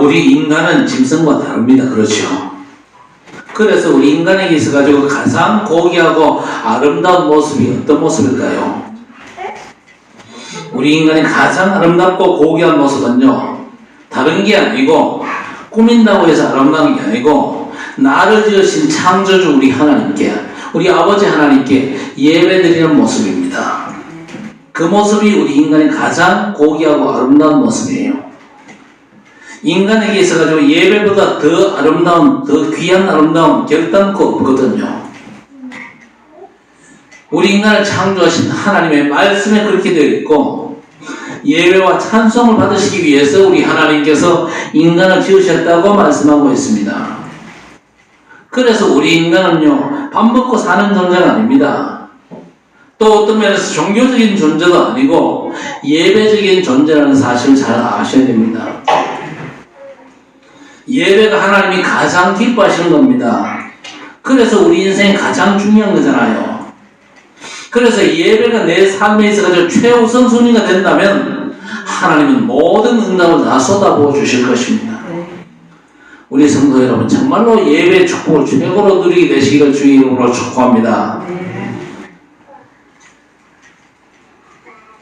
우리 인간은 짐승과 다릅니다. 그렇죠? 그래서 우리 인간에게 있어가지고 가장 고귀하고 아름다운 모습이 어떤 모습일까요? 우리 인간의 가장 아름답고 고귀한 모습은요, 다른 게 아니고 꾸민다고 해서 아름다운 게 아니고 나를 지으신 창조주 우리 하나님께, 우리 아버지 하나님께 예배드리는 모습입니다. 그 모습이 우리 인간의 가장 고귀하고 아름다운 모습이에요. 인간에게 있어가지고 예배보다 더 아름다운, 더 귀한 아름다움 결단코 없거든요. 우리 인간을 창조하신 하나님의 말씀에 그렇게 되어 있고, 예배와 찬송을 받으시기 위해서 우리 하나님께서 인간을 지으셨다고 말씀하고 있습니다. 그래서 우리 인간은요, 밥 먹고 사는 존재가 아닙니다. 또 어떤 면에서 종교적인 존재도 아니고 예배적인 존재라는 사실을 잘 아셔야 됩니다. 예배가 하나님이 가장 기뻐하시는 겁니다. 그래서 우리 인생이 가장 중요한 거잖아요. 그래서 예배가 내 삶에 있어서 최우선 순위가 된다면 하나님은 모든 응답을 다 쏟아부어 주실 것입니다. 우리 성도 여러분, 정말로 예배 축복을 최고로 누리게 되시기를 주의 이름으로 축복합니다.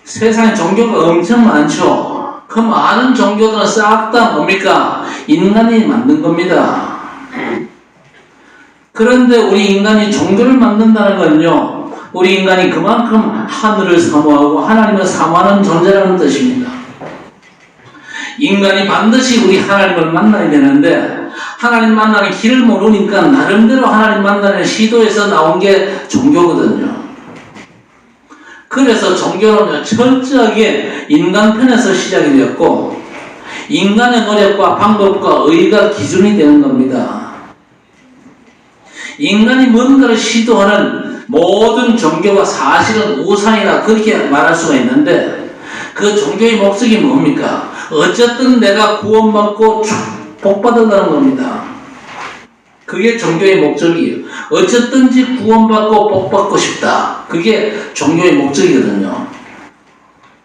세상에 종교가 엄청 많죠. 그 많은 종교들은 싹 다 뭡니까? 인간이 만든 겁니다. 그런데 우리 인간이 종교를 만든다는 건요, 우리 인간이 그만큼 하늘을 사모하고 하나님을 사모하는 존재라는 뜻입니다. 인간이 반드시 우리 하나님을 만나야 되는데 하나님 만나는 길을 모르니까 나름대로 하나님 만나는 시도에서 나온 게 종교거든요. 그래서 종교는 철저하게 인간 편에서 시작이 되었고 인간의 노력과 방법과 의가 기준이 되는 겁니다. 인간이 뭔가를 시도하는 모든 종교가 사실은 우상이라 그렇게 말할 수가 있는데 그 종교의 목적이 뭡니까? 어쨌든 내가 구원받고 복받는다는 겁니다. 그게 종교의 목적이에요. 어쨌든지 구원받고 복받고 싶다. 그게 종교의 목적이거든요.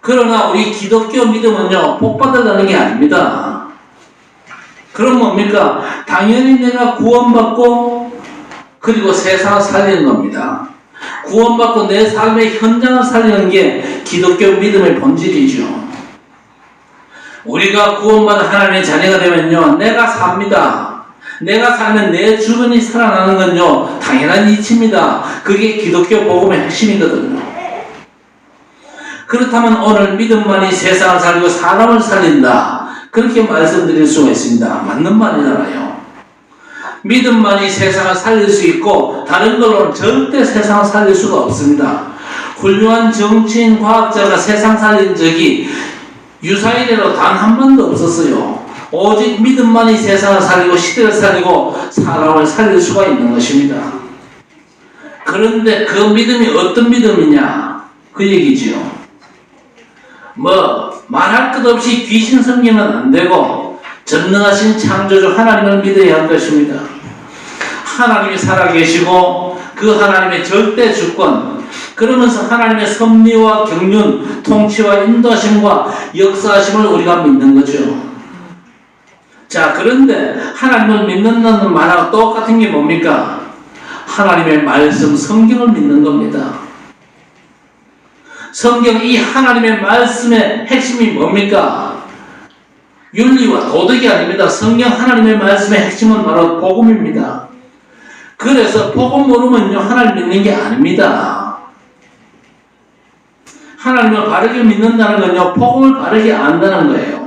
그러나 우리 기독교 믿음은요, 복받으라는 게 아닙니다. 그럼 뭡니까? 당연히 내가 구원받고 그리고 세상을 살리는 겁니다. 구원받고 내 삶의 현장을 살리는 게 기독교 믿음의 본질이죠. 우리가 구원받은 하나님의 자녀가 되면요, 내가 삽니다. 내가 살면 내 주변이 살아나는 건요, 당연한 이치입니다. 그게 기독교 복음의 핵심이거든요. 그렇다면 오늘 믿음만이 세상을 살리고 사람을 살린다. 그렇게 말씀드릴 수가 있습니다. 맞는 말이잖아요. 믿음만이 세상을 살릴 수 있고 다른 걸로는 절대 세상을 살릴 수가 없습니다. 훌륭한 정치인, 과학자가 세상 살린 적이 유사이래로 단 한 번도 없었어요. 오직 믿음만이 세상을 살리고 시대를 살리고 사람을 살릴 수가 있는 것입니다. 그런데 그 믿음이 어떤 믿음이냐? 그 얘기지요. 말할 것 없이 귀신 섬기면 안 되고 전능하신 창조주 하나님을 믿어야 할 것입니다. 하나님이 살아계시고 그 하나님의 절대 주권, 그러면서 하나님의 섭리와 경륜, 통치와 인도하심과 역사하심을 우리가 믿는 거죠. 자, 그런데 하나님을 믿는다는 말하고 똑같은 게 뭡니까? 하나님의 말씀, 성경을 믿는 겁니다. 성경, 이 하나님의 말씀의 핵심이 뭡니까? 윤리와 도덕이 아닙니다. 성경 하나님의 말씀의 핵심은 바로 복음입니다. 그래서 복음 모르면요, 하나님 믿는 게 아닙니다. 하나님을 바르게 믿는다는 건요, 복음을 바르게 안다는 거예요.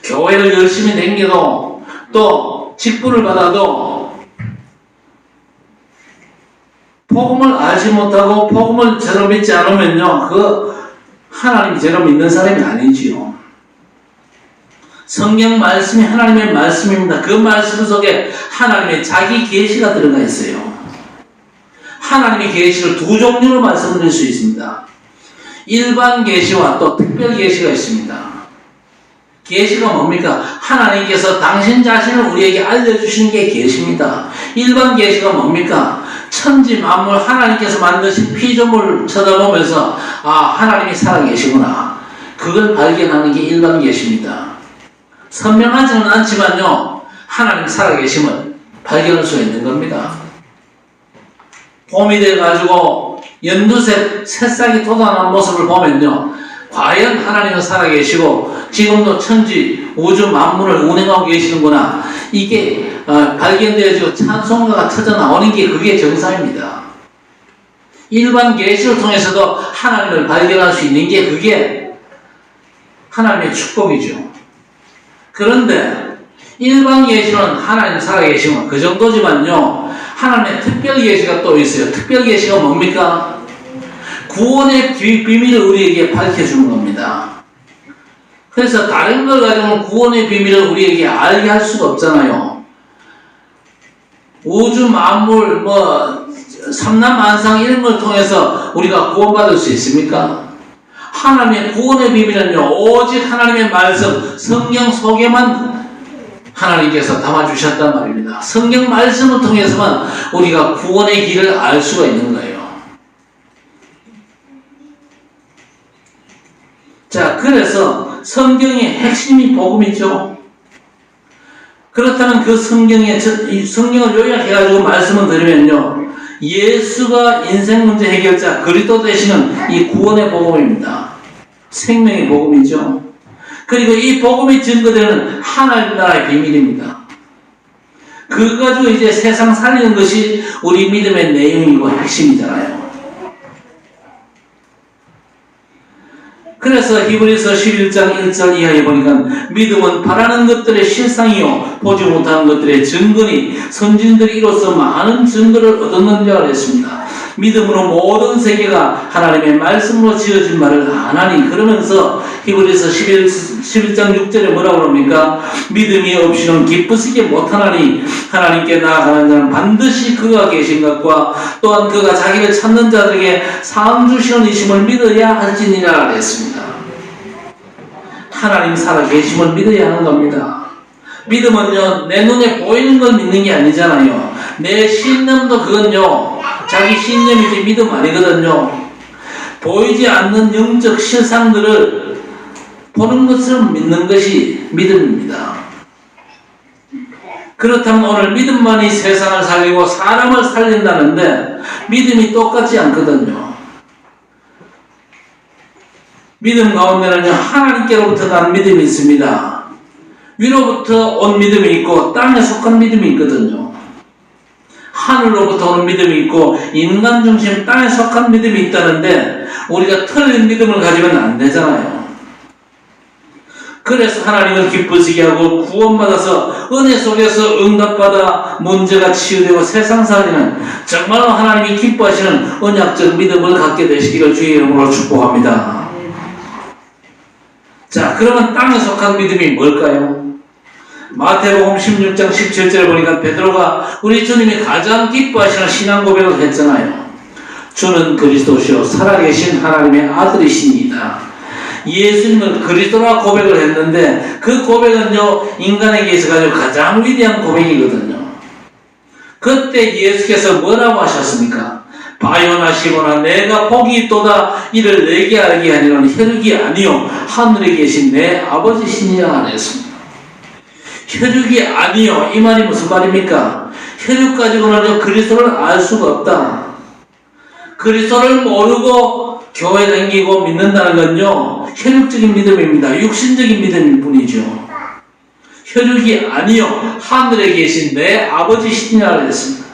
교회를 열심히 다녀도 또 직분을 받아도 복음을 알지 못하고 복음을 제대로 믿지 않으면요, 그 하나님 제대로 믿는 사람이 아니지요. 성경 말씀이 하나님의 말씀입니다. 그 말씀 속에 하나님의 자기 계시가 들어가 있어요. 하나님의 계시를 두 종류로 말씀드릴 수 있습니다. 일반 계시와 또 특별 계시가 있습니다. 계시가 뭡니까? 하나님께서 당신 자신을 우리에게 알려주시는 게 계시입니다. 일반 계시가 뭡니까? 천지 만물 하나님께서 만드신 피조물을 쳐다보면서 하나님이 살아계시구나. 그걸 발견하는 게 일반 계시입니다. 선명하지는 않지만요, 하나님 살아계심을 발견할 수 있는 겁니다. 봄이 돼가지고 연두색 새싹이 돋아나는 모습을 보면요, 과연 하나님은 살아계시고 지금도 천지 우주 만물을 운행하고 계시는구나, 이게 발견되어지고 찬송가가 터져나오는 게 그게 정상입니다. 일반 계시를 통해서도 하나님을 발견할 수 있는 게 그게 하나님의 축복이죠. 그런데 일반 계시는 하나님 살아계시면 그 정도지만요, 하나님의 특별 계시가 또 있어요. 특별 계시가 뭡니까? 구원의 비밀을 우리에게 밝혀주는 겁니다. 그래서 다른 걸 가지고는 구원의 비밀을 우리에게 알게 할 수가 없잖아요. 우주 만물 삼라만상 이런 걸 통해서 우리가 구원받을 수 있습니까? 하나님의 구원의 비밀은요, 오직 하나님의 말씀, 성경 속에만 하나님께서 담아주셨단 말입니다. 성경 말씀을 통해서만 우리가 구원의 길을 알 수가 있는 거예요. 자, 그래서 성경의 핵심이 복음이죠. 그렇다면 그 성경을 요약해가지고 말씀을 드리면요, 예수가 인생 문제 해결자, 그리스도 되시는 이 구원의 복음입니다. 생명의 복음이죠. 그리고 이 복음이 증거되는 하나님 나라의 비밀입니다. 그거 가지고 이제 세상 살리는 것이 우리 믿음의 내용이고 핵심이잖아요. 그래서 히브리서 11장 1절 이하에 보니까 믿음은 바라는 것들의 실상이요 보지 못하는 것들의 증거니 선진들이 이로써 많은 증거를 얻었는 자가 됐습니다. 믿음으로 모든 세계가 하나님의 말씀으로 지어진 말을 안 하니, 그러면서 히브리서 11장 6절에 뭐라고 그럽니까? 믿음이 없이는 기쁘시게 못하나니 하나님께 나아가는 자는 반드시 그가 계신 것과 또한 그가 자기를 찾는 자들에게 상 주시는 이심을 믿어야 할지니라 그랬습니다. 하나님 살아계심을 믿어야 하는 겁니다. 믿음은요, 내 눈에 보이는 걸 믿는 게 아니잖아요. 내 신념도 그건요, 자기 신념이지 믿음 아니거든요. 보이지 않는 영적 실상들을 보는 것을 믿는 것이 믿음입니다. 그렇다면 오늘 믿음만이 세상을 살리고 사람을 살린다는데 믿음이 똑같지 않거든요. 믿음 가운데는요, 하나님께로부터 난 믿음이 있습니다. 위로부터 온 믿음이 있고 땅에 속한 믿음이 있거든요. 하늘로부터 오는 믿음이 있고 인간 중심 땅에 속한 믿음이 있다는데 우리가 틀린 믿음을 가지면 안 되잖아요. 그래서 하나님을 기쁘시게 하고 구원받아서 은혜 속에서 응답받아 문제가 치유되고 세상 살리는 정말로 하나님이 기뻐하시는 언약적 믿음을 갖게 되시기를 주의 이름으로 축복합니다. 자, 그러면 땅에 속한 믿음이 뭘까요? 마태복음 16장 17절에 보니까 베드로가 우리 주님이 가장 기뻐하시는 신앙 고백을 했잖아요. 주는 그리스도시요 살아계신 하나님의 아들이십니다. 예수님을 그리스도라 고백을 했는데 그 고백은요, 인간에게 있어서 가장 위대한 고백이거든요. 그때 예수께서 뭐라고 하셨습니까? 바요나시거나 내가 복이 있도다 이를 내게 알게 하니는 혈육이 아니요 하늘에 계신 내 아버지시니라 했습니다. 혈육이 아니요, 이 말이 무슨 말입니까? 혈육 가지고는 그리스도를 알 수가 없다. 그리스도를 모르고 교회 다니고 믿는다는 건요, 혈육적인 믿음입니다. 육신적인 믿음일 뿐이죠. 혈육이 아니요 하늘에 계신 내 아버지시니라 했습니다.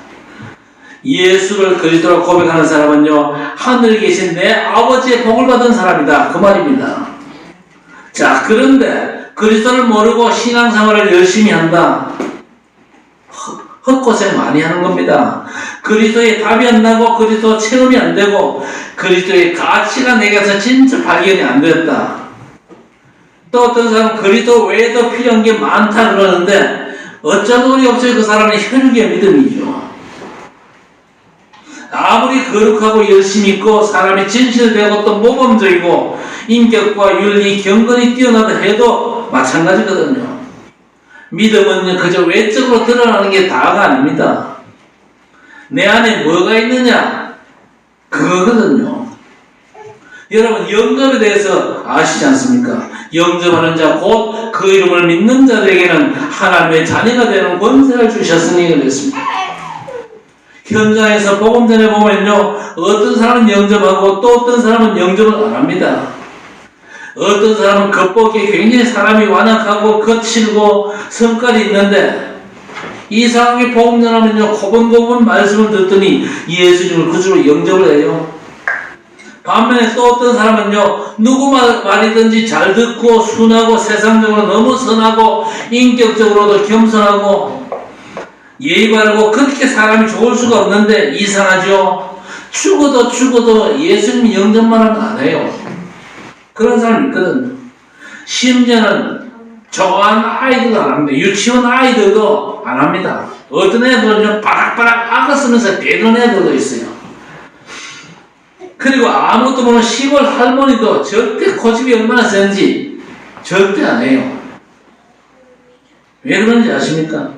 예수를 그리스도로 고백하는 사람은요, 하늘에 계신 내 아버지의 복을 받은 사람이다, 그 말입니다. 자, 그런데 그리스도를 모르고 신앙생활을 열심히 한다, 헛고생 많이 하는 겁니다. 그리스도의 답이 안 나고 그리스도 체험이 안 되고 그리스도의 가치가 내게서 진짜 발견이 안 되었다. 또 어떤 사람은 그리스도 외에도 필요한 게 많다 그러는데 어쩔 도리 없어요. 그 사람은 혈육의 믿음이죠. 아무리 거룩하고 열심히 있고 사람이 진실되고 또 모범적이고 인격과 윤리, 경건이 뛰어나다 해도 마찬가지거든요. 믿음은 그저 외적으로 드러나는 게 다가 아닙니다. 내 안에 뭐가 있느냐, 그거거든요. 여러분 영접에 대해서 아시지 않습니까? 영접하는 자 곧 그 이름을 믿는 자들에게는 하나님의 자녀가 되는 권세를 주셨으니 그랬습니다. 현장에서 복음 전해보면요, 어떤 사람은 영접하고 또 어떤 사람은 영접을 안 합니다. 어떤 사람은 겉보기에 굉장히 사람이 완악하고 거칠고 성깔이 있는데 이상하게 복음 전하면요, 고분고분 말씀을 듣더니 예수님을 그주로 영접을 해요. 반면에 또 어떤 사람은요, 누구 말이든지 잘 듣고 순하고 세상적으로 너무 선하고 인격적으로도 겸손하고 예의 바르고 그렇게 사람이 좋을 수가 없는데 이상하죠? 죽어도 예수님 영접만 하면 안 해요. 그런 사람이 있거든요. 심지어는 좋아하는 아이들도 안 합니다. 유치원 아이들도 안 합니다. 어떤 애들은요, 바락바락 악을 쓰면서 대드는 애들도 있어요. 그리고 아무것도 모르는 시골 할머니도 절대 고집이 얼마나 센지 절대 안 해요. 왜 그런지 아십니까?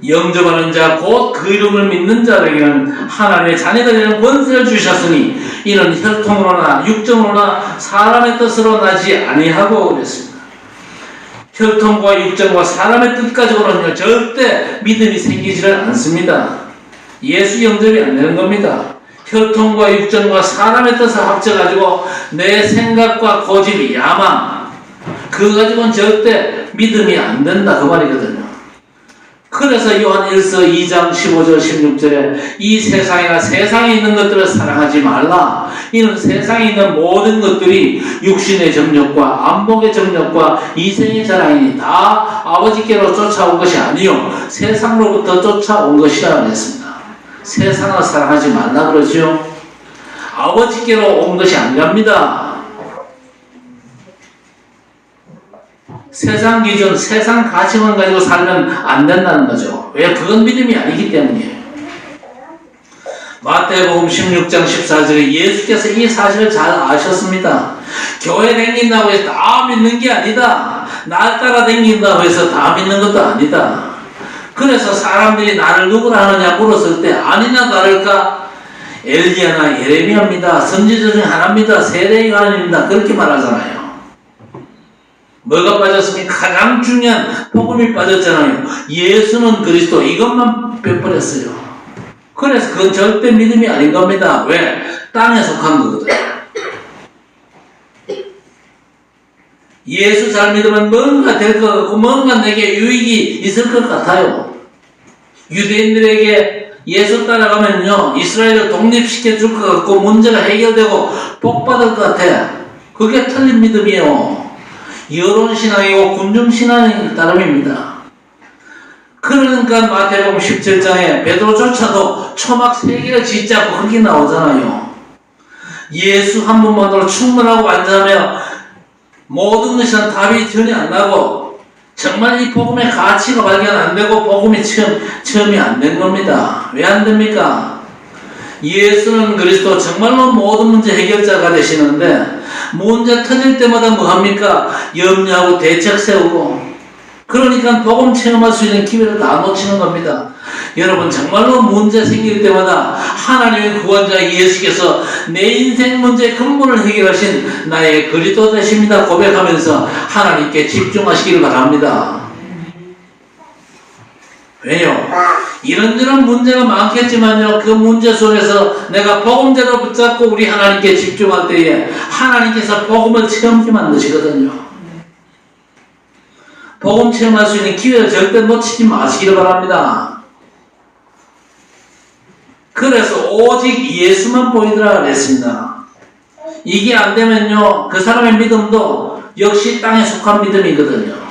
영접하는 자 곧 그 이름을 믿는 자에게는 하나님의 자녀가 되는 권세를 주셨으니 이는 혈통으로나 육정으로나 사람의 뜻으로 나지 아니하고 그랬습니다. 혈통과 육정과 사람의 뜻 가지고는요, 절대 믿음이 생기지를 않습니다. 예수 영접이 안 되는 겁니다. 혈통과 육정과 사람의 뜻을 합쳐가지고 내 생각과 고집이 야망, 그거 가지고는 절대 믿음이 안 된다 그 말이거든요. 그래서 요한 1서 2장 15절 16절에 이 세상이나 세상에 있는 것들을 사랑하지 말라. 이는 세상에 있는 모든 것들이 육신의 정욕과 안목의 정욕과 이생의 자랑이니 다 아버지께로 쫓아온 것이 아니요 세상으로부터 쫓아온 것이라 그랬습니다. 세상을 사랑하지 말라 그러죠. 아버지께로 온 것이 아니랍니다. 세상 기준, 세상 가치만 가지고 살면 안 된다는 거죠. 왜? 그건 믿음이 아니기 때문이에요. 마태복음 16장 14절에 예수께서 이 사실을 잘 아셨습니다. 교회 다닌다고 해서 다 믿는 게 아니다. 날 따라 다닌다고 해서 다 믿는 것도 아니다. 그래서 사람들이 나를 누구라 하느냐 물었을 때 아니나 다를까 엘리야나 예레미야입니다. 선지자 중 하나입니다. 세례 요한입니다. 그렇게 말하잖아요. 뭐가 빠졌습니까? 가장 중요한 복음이 빠졌잖아요. 예수는 그리스도, 이것만 빼버렸어요. 그래서 그건 절대 믿음이 아닌 겁니다. 왜? 땅에 속한 거거든요. 예수 잘 믿으면 뭔가 될 것 같고 뭔가 내게 유익이 있을 것 같아요. 유대인들에게 예수 따라가면요, 이스라엘을 독립시켜 줄 것 같고 문제가 해결되고 복 받을 것 같아. 그게 틀린 믿음이에요. 여론신앙이고 군중신앙이 따름입니다. 그러니까 마태복음 17장에 베드로조차도 초막 3개를 짓자고 그렇게 나오잖아요. 예수 한 분만으로 충분하고 완전하며 모든 것은 답이 전혀 안 나고 정말 이 복음의 가치가 발견 안 되고 복음이 체험이 안 된 겁니다. 왜 안 됩니까? 예수는 그리스도 정말로 모든 문제 해결자가 되시는데 문제 터질 때마다 뭐합니까? 염려하고 대책 세우고 그러니까 복음 체험할 수 있는 기회를 다 놓치는 겁니다. 여러분 정말로 문제 생길 때마다 하나님의 구원자 예수께서 내 인생 문제의 근본을 해결하신 나의 그리스도 되십니다 고백하면서 하나님께 집중하시기를 바랍니다. 왜요? 이런저런 문제가 많겠지만요, 그 문제 속에서 내가 복음대로 붙잡고 우리 하나님께 집중할 때에 하나님께서 복음을 체험하게 만드시거든요. 복음 체험할 수 있는 기회를 절대 놓치지 마시기를 바랍니다. 그래서 오직 예수만 보이더라 그랬습니다. 이게 안 되면요, 그 사람의 믿음도 역시 땅에 속한 믿음이거든요.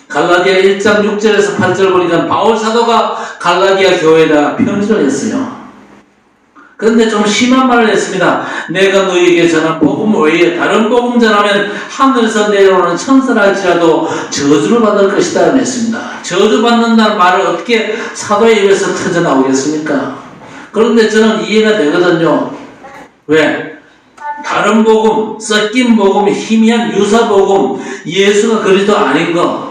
갈라디아 1장 6절에서 8절 보니까 바울 사도가 갈라디아 교회에다 편지를 했어요. 그런데 좀 심한 말을 했습니다. 내가 너희에게 전한 복음 외에 다른 복음 전하면 하늘에서 내려오는 천사랄지라도 저주를 받을 것이다 했습니다. 저주받는다는 말을 어떻게 사도의 입에서 터져나오겠습니까? 그런데 저는 이해가 되거든요. 왜? 다른 복음, 섞인 복음, 희미한 유사 복음, 예수가 그리스도 아닌 거,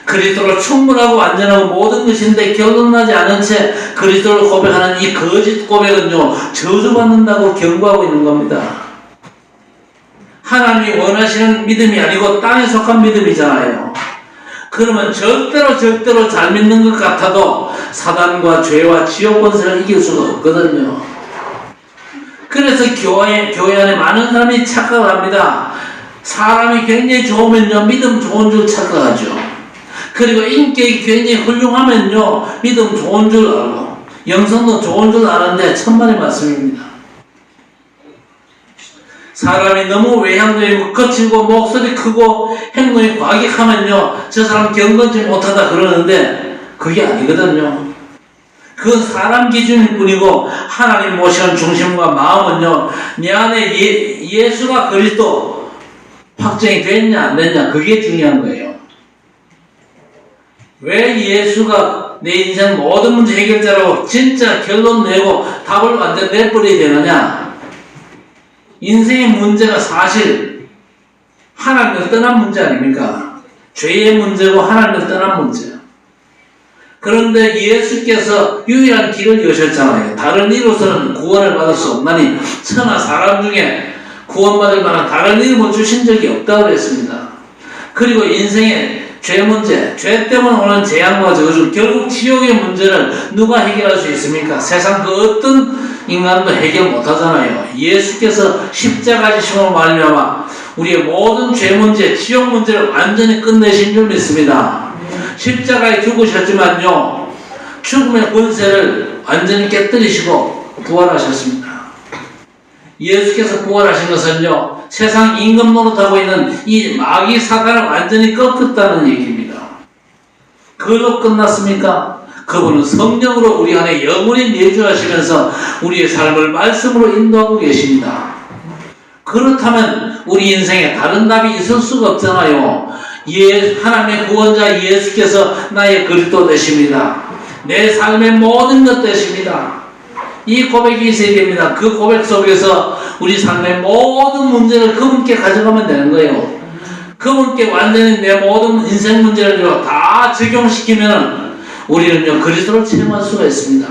그리스도로 충분하고 완전하고 모든 것인데 결론나지 않은 채 그리스도를 고백하는 이 거짓 고백은요, 저주받는다고 경고하고 있는 겁니다. 하나님이 원하시는 믿음이 아니고 땅에 속한 믿음이잖아요. 그러면 절대로 잘 믿는 것 같아도 사단과 죄와 지옥 권세를 이길 수가 없거든요. 그래서 교회 안에 많은 사람이 착각을 합니다. 사람이 굉장히 좋으면요, 믿음 좋은 줄 착각하죠. 그리고 인격이 굉장히 훌륭하면요, 믿음 좋은 줄 알고 영성도 좋은 줄 아는데 천만의 말씀입니다. 사람이 너무 외향적이고 거칠고 목소리 크고 행동이 과격하면요, 저 사람 경건치 못하다 그러는데 그게 아니거든요. 그건 사람 기준일 뿐이고 하나님 모시는 중심과 마음은요, 내 안에 예수가 그리스도 확정이 됐냐 안 됐냐, 그게 중요한 거예요. 왜 예수가 내 인생 모든 문제 해결자라고 진짜 결론 내고 답을 완전 내버려야 되느냐? 인생의 문제가 사실 하나님을 떠난 문제 아닙니까? 죄의 문제고 하나님을 떠난 문제예요. 그런데 예수께서 유일한 길을 여셨잖아요. 다른 이로서는 구원을 받을 수 없나니 천하 사람 중에 구원받을 만한 다른 이름을 주신 적이 없다고 그랬습니다. 그리고 인생의 죄 문제, 죄 때문에 오는 재앙과 저주, 결국 지옥의 문제를 누가 해결할 수 있습니까? 세상 그 어떤 인간도 해결 못하잖아요. 예수께서 십자가 지심으로 말미암아 우리의 모든 죄 문제, 지옥 문제를 완전히 끝내신 줄 믿습니다. 십자가에 죽으셨지만요, 죽음의 권세를 완전히 깨뜨리시고 부활하셨습니다. 예수께서 부활하신 것은요, 세상 임금 노릇하고 있는 이 마귀 사단을 완전히 꺾었다는 얘기입니다. 그걸로 끝났습니까? 그분은 성령으로 우리 안에 영원히 내주하시면서 우리의 삶을 말씀으로 인도하고 계십니다. 그렇다면 우리 인생에 다른 답이 있을 수가 없잖아요. 하나님의 구원자 예수께서 나의 그리스도 되십니다. 내 삶의 모든 것 되십니다. 이 고백이 있어야 됩니다. 그 고백 속에서 우리 삶의 모든 문제를 그분께 가져가면 되는 거예요. 그분께 완전히 내 모든 인생 문제를 다 적용시키면 우리는요, 그리스도를 체험할 수가 있습니다.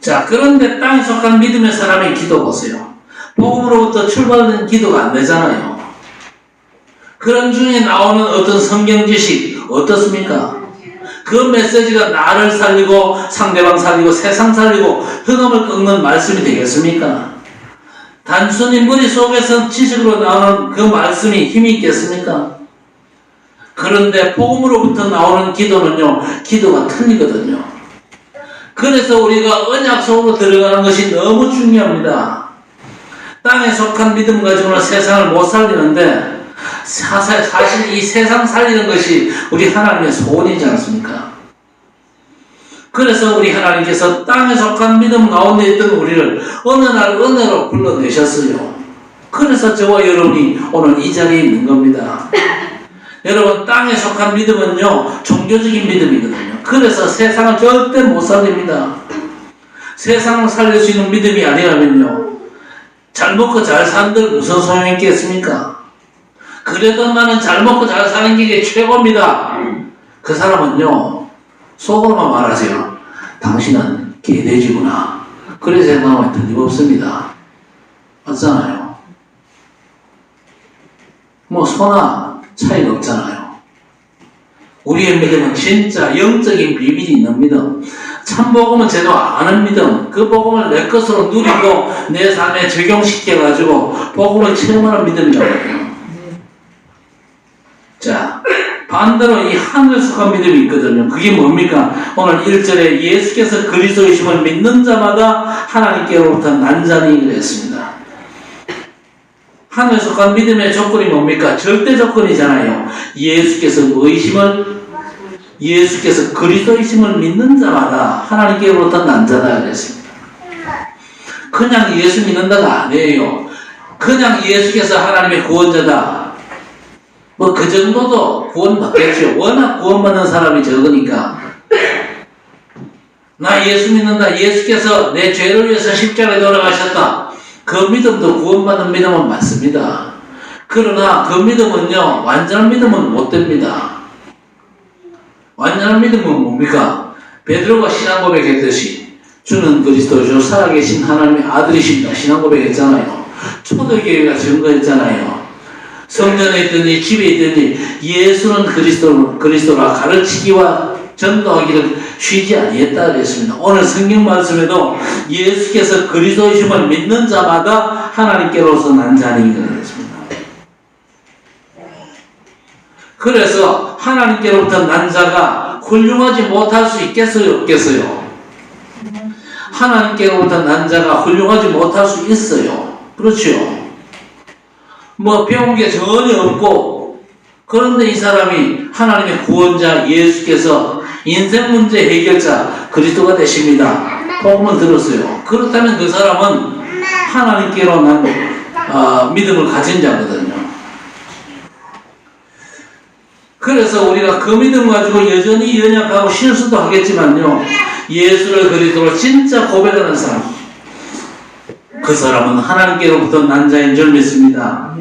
자, 그런데 땅에 속한 믿음의 사람의 기도 보세요. 복음으로부터 출발된 기도가 안 되잖아요. 그런 중에 나오는 어떤 성경 지식 어떻습니까? 그 메시지가 나를 살리고 상대방 살리고 세상 살리고 흑암을 꺾는 말씀이 되겠습니까? 단순히 머릿속에서 지식으로 나오는 그 말씀이 힘이 있겠습니까? 그런데 복음으로부터 나오는 기도는요, 기도가 틀리거든요. 그래서 우리가 언약 속으로 들어가는 것이 너무 중요합니다. 땅에 속한 믿음 가지고는 세상을 못 살리는데 사실 이 세상 살리는 것이 우리 하나님의 소원이지 않습니까? 그래서 우리 하나님께서 땅에 속한 믿음 가운데 있던 우리를 어느 날 은혜로 불러내셨어요. 그래서 저와 여러분이 오늘 이 자리에 있는 겁니다. 여러분, 땅에 속한 믿음은요, 종교적인 믿음이거든요. 그래서 세상을 절대 못 살립니다. 세상을 살릴 수 있는 믿음이 아니라면요, 잘 먹고 잘 사는들 무슨 소용이 있겠습니까? 그래도 나는 잘 먹고 잘 사는 게 최고입니다. 그 사람은요, 속으로만 말하세요. 당신은 개돼지구나. 그래 생각하면 틀림없습니다. 맞잖아요. 뭐 소나 차이가 없잖아요. 우리의 믿음은 진짜 영적인 비밀이 있는 믿음, 참 복음은 제대로 아는 믿음, 그 복음을 내 것으로 누리고 내 삶에 적용시켜가지고 복음을 체험하는 믿음이라고 해요. 자, 반대로 이 하늘에 속한 믿음이 있거든요. 그게 뭡니까? 오늘 1절에 예수께서 그리스도이심을 믿는 자마다 하나님께로부터 난자니 그랬습니다. 하늘에 속한 믿음의 조건이 뭡니까? 절대 조건이잖아요. 예수께서 그리스도이심을 믿는 자마다 하나님께로부터 난자다 그랬습니다. 그냥 예수 믿는다가 아니에요. 그냥 예수께서 하나님의 구원자다, 뭐 그 정도도 구원받겠죠. 워낙 구원받는 사람이 적으니까. 나 예수 믿는다, 예수께서 내 죄를 위해서 십자가에 돌아가셨다, 그 믿음도 구원받는 믿음은 맞습니다. 그러나 그 믿음은요, 완전한 믿음은 못 됩니다. 완전한 믿음은 뭡니까? 베드로가 신앙 고백했듯이 주는 그리스도시요 살아계신 하나님의 아들이십니다. 신앙 고백했잖아요. 초대교회가 증거했잖아요. 성전에 있든지 집에 있든지 예수는 그리스도라 가르치기와 전도하기를 쉬지 아니했다 그랬습니다. 오늘 성경 말씀에도 예수께서 그리스도이심을 믿는 자마다 하나님께로서 난 자니 그랬습니다. 그래서 하나님께로부터 난 자가 훌륭하지 못할 수 있겠어요, 없겠어요? 하나님께로부터 난 자가 훌륭하지 못할 수 있어요. 그렇죠? 뭐 배운 게 전혀 없고, 그런데 이 사람이 하나님의 구원자 예수께서 인생 문제 해결자 그리스도가 되십니다. 복음을 들었어요. 그렇다면 그 사람은 하나님께로 난 믿음을 가진 자거든요. 그래서 우리가 그 믿음 가지고 여전히 연약하고 실수도 하겠지만요, 예수를 그리스도로 진짜 고백하는 사람, 그 사람은 하나님께로부터 난 자인 줄 믿습니다.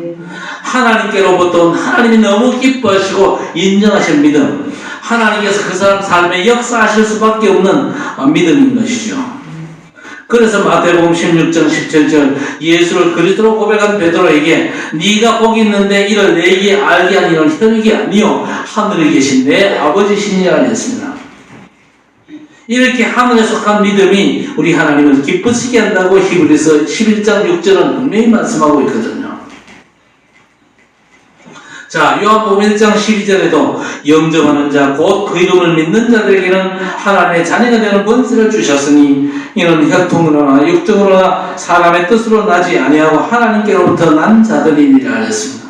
하나님께로부터 하나님이 너무 기뻐하시고 인정하신 믿음, 하나님께서 그 사람 삶에 역사하실 수밖에 없는 믿음인 것이죠. 그래서 마태복음 16장 17절 예수를 그리스도로 고백한 베드로에게 네가 복이 있는데 이를 내게 알게 한 이는 혈육이 아니요 하늘에 계신 내 아버지시니라 했습니다. 이렇게 하늘에 속한 믿음이 우리 하나님을 기쁘시게 한다고 히브리서 11장 6절은 분명히 말씀하고 있거든요. 자, 요한복음 1장 12절에도 영접하는 자 곧 그 이름을 믿는 자들에게는 하나님의 자녀가 되는 권세를 주셨으니 이는 혈통으로나 육정으로나 사람의 뜻으로 나지 아니하고 하나님께로부터 난 자들이니라 했습니다.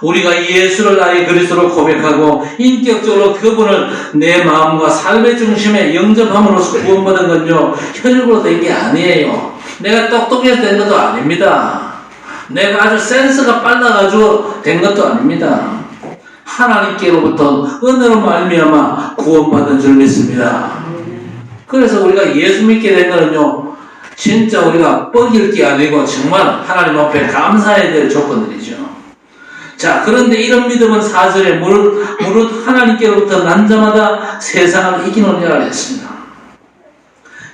우리가 예수를 나의 그리스도로 고백하고 인격적으로 그분을 내 마음과 삶의 중심에 영접함으로써 구원받은 건요, 혈육으로 된 게 아니에요. 내가 똑똑해서 된 것도 아닙니다. 내가 아주 센스가 빨라가지고 된 것도 아닙니다. 하나님께로부터 은혜로 말미암아 구원받은 줄 믿습니다. 그래서 우리가 예수 믿게 된 거는요, 진짜 우리가 뻐길 게 아니고 정말 하나님 앞에 감사해야 될 조건들이죠. 자, 그런데 이런 믿음은 4절에 무릇 하나님께로부터 난 자마다 세상을 이기느니라 했습니다.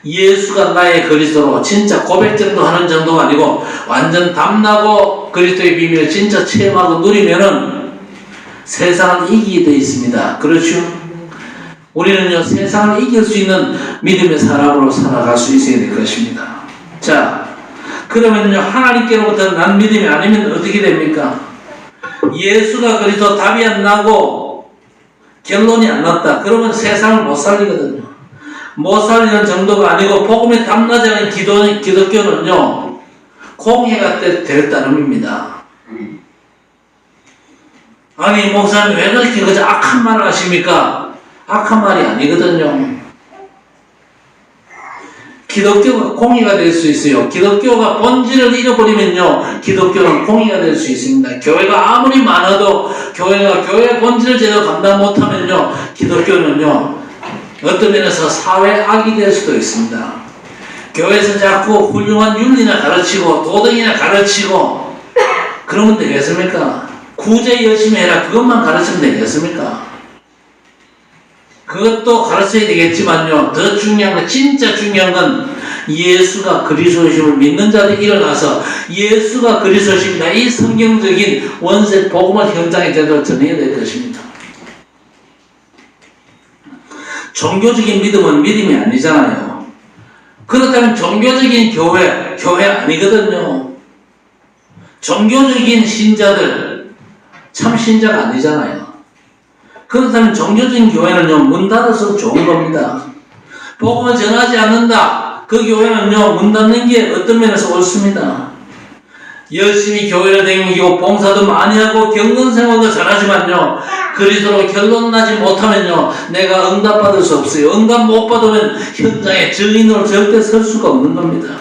예수가 나의 그리스도로 진짜 고백 정도 하는 정도가 아니고 완전 담나고 그리스도의 비밀을 진짜 체험하고 누리면은 세상을 이기게 되어 있습니다. 그렇죠? 우리는요, 세상을 이길 수 있는 믿음의 사람으로 살아갈 수 있어야 될 것입니다. 자, 그러면요, 하나님께로부터 난 믿음이 아니면 어떻게 됩니까? 예수가 그리스도 답이 안 나고 결론이 안 났다. 그러면 세상을 못 살리거든요. 못 살리는 정도가 아니고 복음에 담나지 않은 기독교는요, 공해가 될 따름입니다. 아니, 목사님 왜 그렇게 그저 악한 말을 하십니까? 악한 말이 아니거든요. 기독교가 공의가 될 수 있어요. 기독교가 본질을 잃어버리면요, 기독교는 공의가 될 수 있습니다. 교회가 아무리 많아도 교회가 교회의 본질을 제대로 감당 못하면요, 기독교는요, 어떤 면에서 사회악이 될 수도 있습니다. 교회에서 자꾸 훌륭한 윤리나 가르치고 도덕이나 가르치고 그러면 되겠습니까? 구제 열심히 해라 그것만 가르치면 되겠습니까? 그것도 가르쳐야 되겠지만요, 더 중요한 건, 진짜 중요한 건 예수가 그리스도이심을 믿는 자들이 일어나서 예수가 그리스도이십니다, 이 성경적인 원색 복음을 현장에 제대로 전해야 될 것입니다. 종교적인 믿음은 믿음이 아니잖아요. 그렇다면 종교적인 교회 아니거든요. 종교적인 신자들 참 신자가 아니잖아요. 그렇다면 종교적인 교회는요, 문 닫아서 좋은 겁니다. 복음을 전하지 않는다, 그 교회는요, 문 닫는 게 어떤 면에서 옳습니다. 열심히 교회를 다니고 봉사도 많이 하고 경건생활도 잘하지만요, 그리스도로 결론 나지 못하면요, 내가 응답받을 수 없어요. 응답 못 받으면 현장에 증인으로 절대 설 수가 없는 겁니다.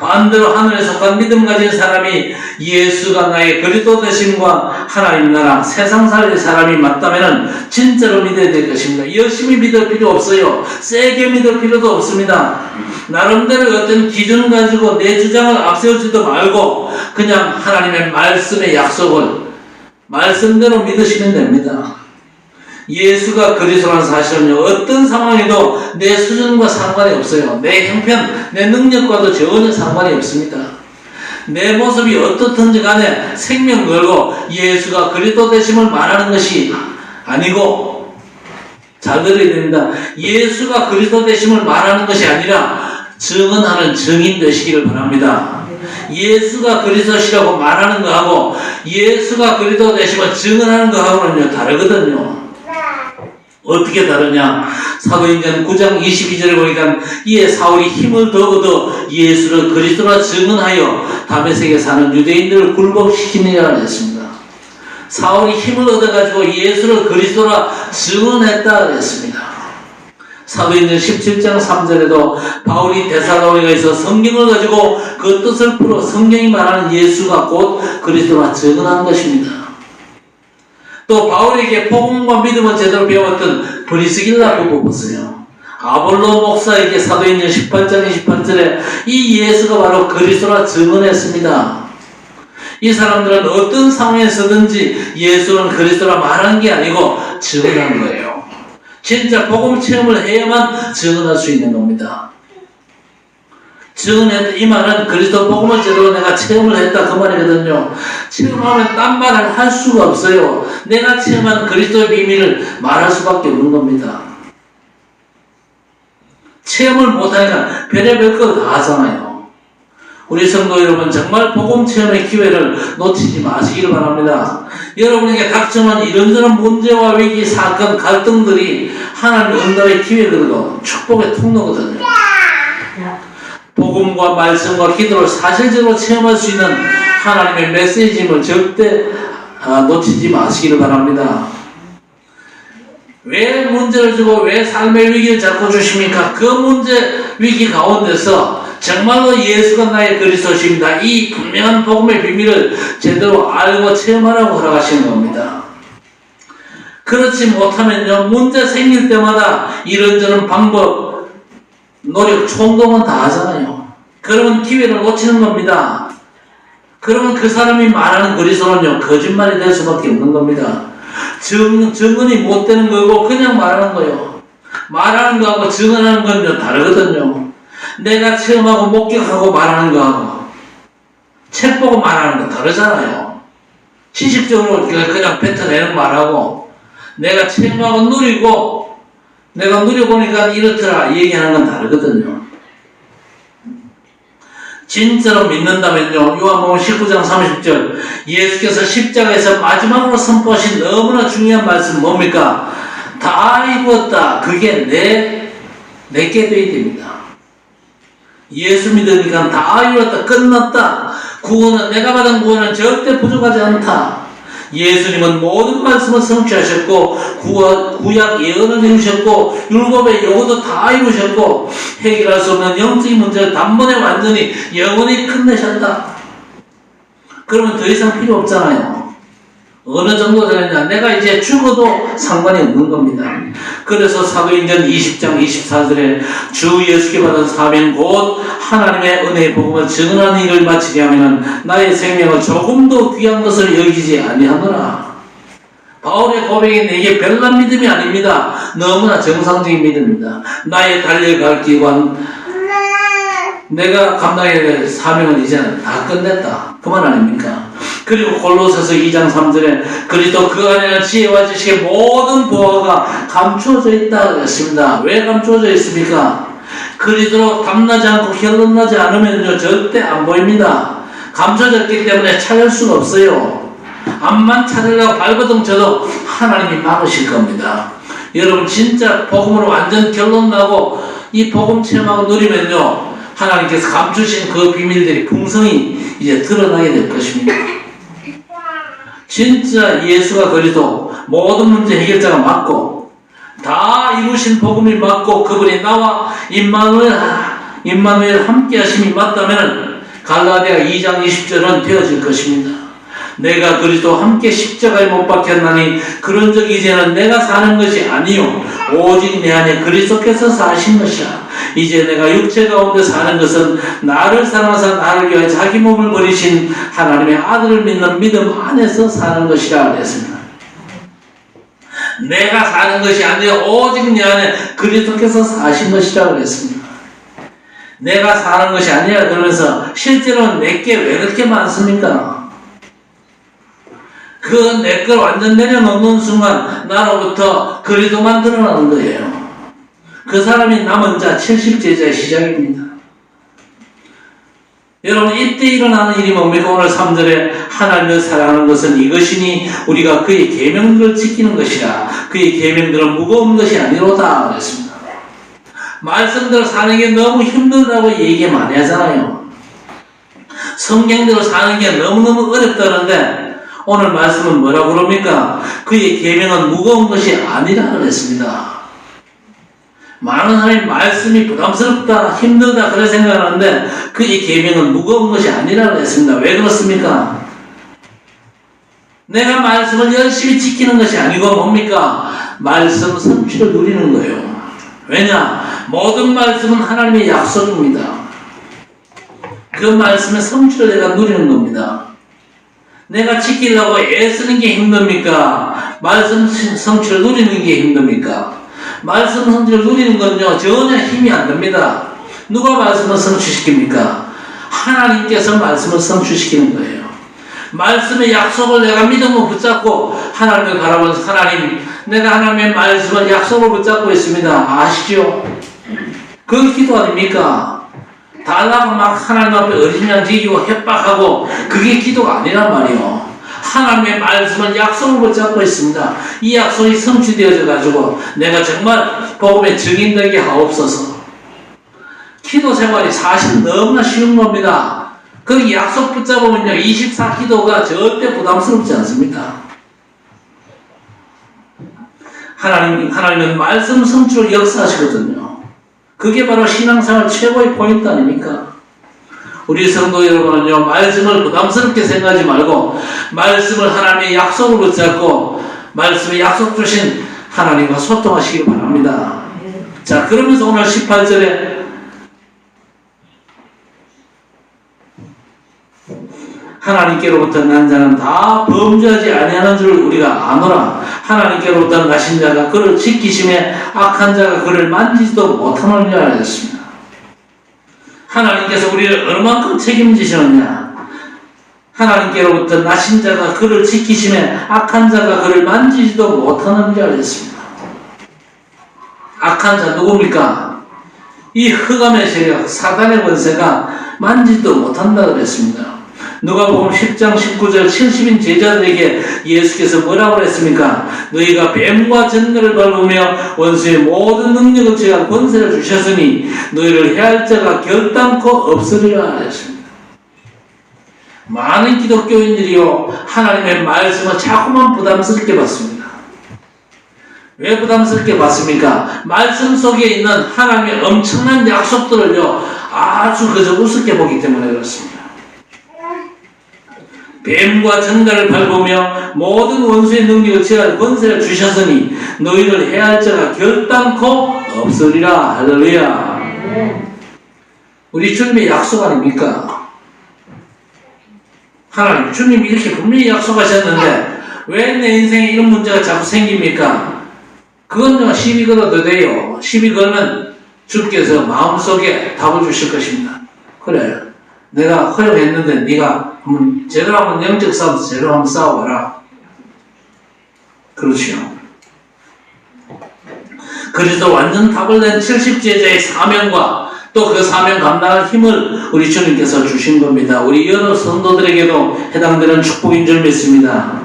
반대로 하늘에 속한 믿음 가진 사람이 예수가 나의 그리스도 되심과 하나님 나라 세상 살 사람이 맞다면 진짜로 믿어야 될 것입니다. 열심히 믿을 필요 없어요. 세게 믿을 필요도 없습니다. 나름대로 어떤 기준 가지고 내 주장을 앞세우지도 말고 그냥 하나님의 말씀의 약속을 말씀대로 믿으시면 됩니다. 예수가 그리스도라는 사실은요, 어떤 상황에도 내 수준과 상관이 없어요. 내 형편, 내 능력과도 전혀 상관이 없습니다. 내 모습이 어떻든지 간에 생명 걸고 예수가 그리스도 되심을 말하는 것이 아니고, 잘 들어야 됩니다. 예수가 그리스도 되심을 말하는 것이 아니라 증언하는 증인 되시기를 바랍니다. 예수가 그리스도시라고 말하는 거하고 예수가 그리스도 되심을 증언하는 거하고는요, 다르거든요. 어떻게 다르냐? 사도행전 9장 22절에 보니까 이에 사울이 힘을 더 얻어 예수를 그리스도라 증언하여 다메섹에 사는 유대인들을 굴복시키느라 했습니다. 사울이 힘을 얻어가지고 예수를 그리스도라 증언했다 했습니다. 사도행전 17장 3절에도 바울이 데살로니가에서 성경을 가지고 그 뜻을 풀어 성경이 말하는 예수가 곧 그리스도라 증언한 것입니다. 또 바울에게 복음과 믿음을 제대로 배웠던 브리스길라 부부 보세요. 아볼로 목사에게 사도행전 18장 28절에 이 예수가 바로 그리스도라 증언했습니다. 이 사람들은 어떤 상황에서든지 예수는 그리스도라 말한 게 아니고 증언한 거예요. 진짜 복음 체험을 해야만 증언할 수 있는 겁니다. 증언했다, 이 말은 그리스도 복음을 제대로 내가 체험을 했다 그 말이거든요. 체험하면 딴 말을 할 수가 없어요. 내가 체험한 그리스도의 비밀을 말할 수밖에 없는 겁니다. 체험을 못하니까 별의별 거 다 하잖아요. 우리 성도 여러분, 정말 복음 체험의 기회를 놓치지 마시기를 바랍니다. 여러분에게 닥쳐온 이런저런 문제와 위기, 사건, 갈등들이 하나님 응답의 기회거든요. 축복의 통로거든요. 복음과 말씀과 기도를 사실적으로 체험할 수 있는 하나님의 메시지임을 절대 놓치지 마시기를 바랍니다. 왜 문제를 주고 왜 삶의 위기를 자꾸 주십니까? 그 문제, 위기 가운데서 정말로 예수가 나의 그리스도십니다. 이 분명한 복음의 비밀을 제대로 알고 체험하라고 허락하시는 겁니다. 그렇지 못하면요, 문제 생길 때마다 이런저런 방법, 노력, 총동은 다 하잖아요. 그러면 기회를 놓치는 겁니다. 그러면 그 사람이 말하는 그리스도는요, 거짓말이 될 수밖에 없는 겁니다. 증언이 못 되는 거고 그냥 말하는 거예요. 말하는 거하고 증언하는 건 다르거든요. 내가 체험하고 목격하고 말하는 거하고 책 보고 말하는 건 다르잖아요. 지식적으로 그냥 뱉어내는 말하고 내가 체험하고 누리고 내가 누려보니까 이렇더라 얘기하는 건 다르거든요. 진짜로 믿는다면요, 요한복음 19장 30절 예수께서 십자가에서 마지막으로 선포하신 너무나 중요한 말씀 뭡니까? 다 이루었다. 그게 내게 돼야 됩니다. 예수 믿으니까 다 이루었다. 끝났다. 구원은, 내가 받은 구원은 절대 부족하지 않다. 예수님은 모든 말씀을 성취하셨고 구약 예언을 이루셨고 율법의 요구도 다 이루셨고 해결할 수 없는 영적인 문제를 단번에 완전히 영원히 끝내셨다. 그러면 더 이상 필요 없잖아요. 어느 정도 되느냐? 내가 이제 죽어도 상관이 없는 겁니다. 그래서 사도행전 20장 24절에 주 예수께 받은 사명 곧 하나님의 은혜의 복음을 증언하는 일을 마치게 하면 나의 생명을 조금도 귀한 것을 여기지 아니하노라. 바울의 고백이 내게 별난 믿음이 아닙니다. 너무나 정상적인 믿음입니다. 나의 달려갈 기관, 내가 감당해야 될 사명은 이제는 다 끝냈다. 그 말 아닙니까? 그리고 골로새서 2장 3절에 그리스도 그 안에는 지혜와 지식의 모든 보화가 감추어져 있다 그랬습니다. 왜 감추어져 있습니까? 그리스도로 담나지 않고 혈론나지 않으면요 절대 안 보입니다. 감춰졌기 때문에 찾을 수가 없어요. 암만 찾으려고 발버둥 쳐도 하나님이 막으실 겁니다. 여러분 진짜 복음으로 완전 결론 나고 이 복음 체험하고 누리면요 하나님께서 감추신 그 비밀들이 풍성히 이제 드러나게 될 것입니다. 진짜 예수가 그리스도 모든 문제 해결자가 맞고 다 이루신 복음이 맞고 그분이 나와 임마누엘 함께 하심이 맞다면 갈라디아 2장 20절은 되어질 것입니다. 내가 그리스도와 함께 십자가에 못 박혔나니 그런 적 이제는 내가 사는 것이 아니요 오직 내 안에 그리스도께서 사신 것이라. 이제 내가 육체 가운데 사는 것은 나를 사랑하사 나를 위하여 자기 몸을 버리신 하나님의 아들을 믿는 믿음 안에서 사는 것이라 그랬습니다. 내가 사는 것이 아니라 오직 내 안에 그리스도께서 사신 것이라 그랬습니다. 내가 사는 것이 아니라 그러면서 실제로 내게 왜 그렇게 많습니까? 그 내 걸 완전 내려놓는 순간 나로부터 그리스도만 드러나는 거예요. 그 사람이 남은 자 70제자의 시작입니다. 여러분 이때 일어나는 일이 뭡니까? 오늘 3절에 하나님을 사랑하는 것은 이것이니 우리가 그의 계명들을 지키는 것이라. 그의 계명들은 무거운 것이 아니로다 그랬습니다. 말씀대로 사는 게 너무 힘들다고 얘기 많이 하잖아요. 성경대로 사는 게 너무너무 어렵다는데 오늘 말씀은 뭐라고 그럽니까? 그의 계명은 무거운 것이 아니라 그랬습니다. 많은 사람이 말씀이 부담스럽다, 힘들다 그런 생각하는데 그의 계명은 무거운 것이 아니라 그랬습니다. 왜 그렇습니까? 내가 말씀을 열심히 지키는 것이 아니고 뭡니까? 말씀 성취를 누리는 거예요. 왜냐? 모든 말씀은 하나님의 약속입니다. 그 말씀의 성취를 내가 누리는 겁니다. 내가 지키려고 애쓰는 게 힘듭니까? 말씀 성취를 누리는 게 힘듭니까? 말씀 성취를 누리는 건요 전혀 힘이 안 듭니다. 누가 말씀을 성취시킵니까? 하나님께서 말씀을 성취시키는 거예요. 말씀의 약속을 내가 믿음으로 붙잡고 하나님을 바라보면서 하나님 내가 하나님의 말씀을 약속을 붙잡고 있습니다. 아시죠? 그 기도 아닙니까? 달라고 막 하나님 앞에 어린 양 지기고 협박하고 그게 기도가 아니란 말이요. 하나님의 말씀은 약속을 붙잡고 있습니다. 이 약속이 성취되어져 가지고 내가 정말 복음의 증인되게 하옵소서. 기도 생활이 사실 너무나 쉬운 겁니다. 그 약속 붙잡으면요 24기도가 절대 부담스럽지 않습니다. 하나님은 말씀 성취로 역사하시거든요. 그게 바로 신앙생활 최고의 포인트 아닙니까? 우리 성도 여러분은요 말씀을 부담스럽게 생각하지 말고 말씀을 하나님의 약속을 붙잡고 말씀의 약속 주신 하나님과 소통하시기 바랍니다. 자, 그러면서 오늘 18절에 하나님께로부터 난 자는 다 범죄하지 아니하는 줄 우리가 아노라. 하나님께로부터 나신 자가 그를 지키심에 악한 자가 그를 만지지도 못하느니라 하셨습니다. 하나님께서 우리를 얼마만큼 책임지셨느냐. 하나님께로부터 나신 자가 그를 지키심에 악한 자가 그를 만지지도 못하느니라 하셨습니다. 악한 자 누굽니까? 이 흑암의 세력 사단의 권세가 만지지도 못한다 그랬습니다. 누가복음 10장 19절 70인 제자들에게 예수께서 뭐라고 그랬습니까? 너희가 뱀과 전갈을 밟으며 원수의 모든 능력을 제한 권세를 주셨으니 너희를 해할 자가 결단코 없으리라 하셨습니다. 많은 기독교인들이요 하나님의 말씀을 자꾸만 부담스럽게 받습니다. 왜 부담스럽게 받습니까? 말씀 속에 있는 하나님의 엄청난 약속들을요 아주 그저 우습게 보기 때문에 그렇습니다. 뱀과 전갈을 밟으며 모든 원수의 능력을 제할 권세를 주셨으니 너희를 해할 자가 결단코 없으리라. 할렐루야. 우리 주님의 약속 아닙니까? 하나님 주님이 이렇게 분명히 약속하셨는데 왜 내 인생에 이런 문제가 자꾸 생깁니까? 그건 시비 걸어도 돼요. 시비 걸면 주께서 마음속에 답을 주실 것입니다. 그래 내가 허용했는데 네가 제대로 한번 영적 싸움 제대로 한번 싸워봐라. 그렇지요. 그래서 완전 답을 낸 70제자의 사명과 또 그 사명 감당할 힘을 우리 주님께서 주신 겁니다. 우리 여러 성도들에게도 해당되는 축복인 줄 믿습니다.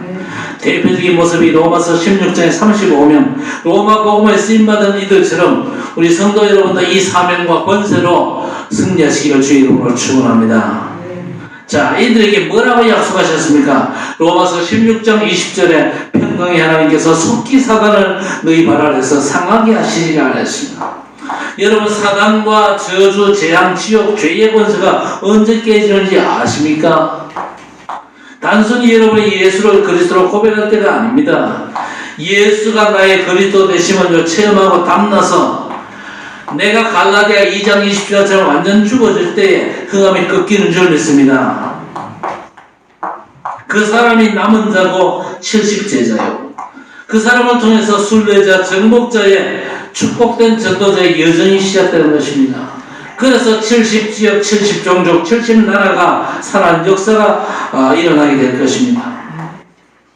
대표적인 모습이 로마서 16장에 35명 로마 복음에 쓰임받은 이들처럼 우리 성도 여러분도 이 사명과 권세로 승리하시기를 주의 이름으로 축원합니다. 자, 이들에게 뭐라고 약속하셨습니까? 로마서 16장 20절에 평강의 하나님께서 속기 사단을 너희 발 아래서 상하게 하시리라 하셨습니다. 여러분 사단과 저주, 재앙, 지옥, 죄의 권세가 언제 깨지는지 아십니까? 단순히 여러분이 예수를 그리스도로 고백할 때가 아닙니다. 예수가 나의 그리스도 되심을 체험하고 담나서 내가 갈라디아 2장 20절처럼 완전 죽어질 때에 흑암이 꺾이는 줄 믿습니다. 그 사람이 남은 자고 70제자요. 그 사람을 통해서 순례자, 정복자의 축복된 전도자의 여정이 시작되는 것입니다. 그래서 70지역, 70종족, 70나라가 살아난 역사가 일어나게 될 것입니다.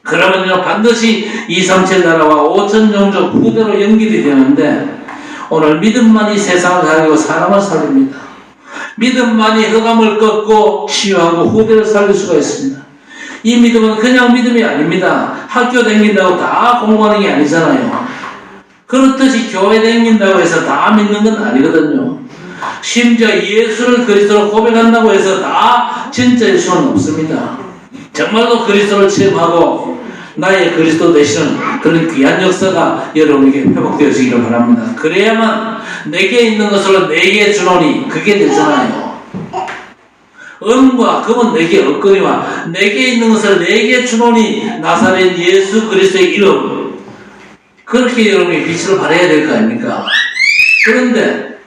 그러면요 반드시 237 나라와 5000종족 후대로 연결이 되는데 오늘 믿음만이 세상을 살리고 사람을 살립니다. 믿음만이 흑암을 꺾고 치유하고 후대를 살릴 수가 있습니다. 이 믿음은 그냥 믿음이 아닙니다. 학교 다닌다고 다 공부하는 게 아니잖아요. 그렇듯이 교회 다닌다고 해서 다 믿는 건 아니거든요. 심지어 예수를 그리스도로 고백한다고 해서 다 진짜일 수는 없습니다. 정말로 그리스도를 체험하고 나의 그리스도 되시는 그런 귀한 역사가 여러분에게 회복되어지기를 바랍니다. 그래야만 내게 있는 것을 내게 주노니 그게 되잖아요. 은과 금은 내게 없거니와 내게 있는 것을 내게 주노니 나사렛 예수 그리스도의 이름, 그렇게 여러분이 빛을 발해야 될 거 아닙니까? 그런데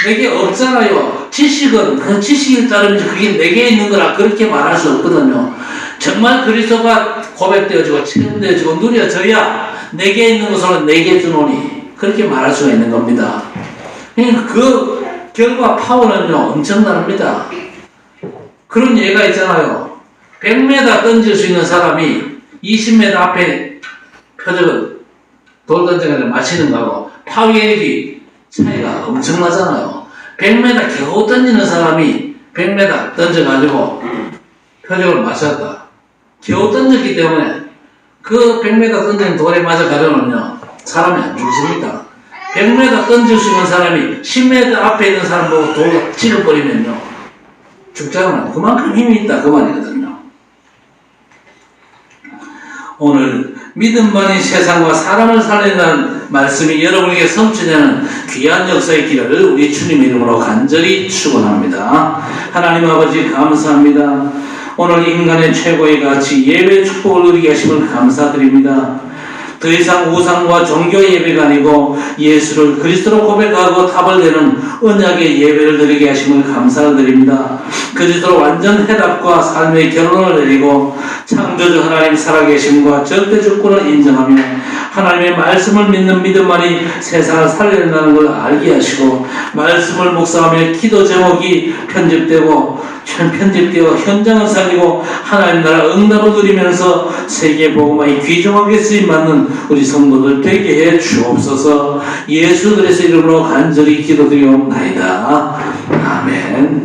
내게 없잖아요. 지식은 그 지식일 따름이지 그게 내게 있는 거라 그렇게 말할 수 없거든요. 정말 그리스도가 고백되어지고 체험되어지고 누려져야 내게 있는 것을 내게 주노니 그렇게 말할 수가 있는 겁니다. 그 결과 파워는요 엄청납니다. 그런 예가 있잖아요. 100m 던질 수 있는 사람이 20m 앞에 표적을 돌 던져가지고 맞히는 거하고 파괴력이 차이가 엄청나잖아요. 100m 겨우 던지는 사람이 100m 던져가지고 표적을 맞췄다. 겨우 던졌기 때문에 그 100m 던지는 돌에 맞아가려면요 사람이 안 죽습니다. 100m 던질 수 있는 사람이 10m 앞에 있는 사람 보고 돌을 찍어버리면요 죽잖아요. 그만큼 힘이 있다 그 말이거든요. 오늘 믿음만이 세상과 사람을 살린다는 말씀이 여러분에게 성취되는 귀한 역사의 길을 우리 주님 이름으로 간절히 축원합니다. 하나님 아버지 감사합니다. 오늘 인간의 최고의 가치 예배의 축복을 누리게 하심을 감사드립니다. 더 이상 우상과 종교의 예배가 아니고 예수를 그리스도로 고백하고 탑을 대는 언약의 예배를 드리게 하심을 감사드립니다. 그리스도로 완전 해답과 삶의 결론을 내리고 창조주 하나님 살아계심과 절대주권을 인정하며 하나님의 말씀을 믿는 믿음만이 세상을 살려낸다는 걸 알게 하시고 말씀을 묵상하며 기도 제목이 편집되고 현장을 살리고 하나님 나라 응답을 누리면서 세계 복음화에 귀중하게 쓰임받는 우리 성도들 되게 해 주옵소서. 예수 그리스도 이름으로 간절히 기도드리옵나이다. 아멘.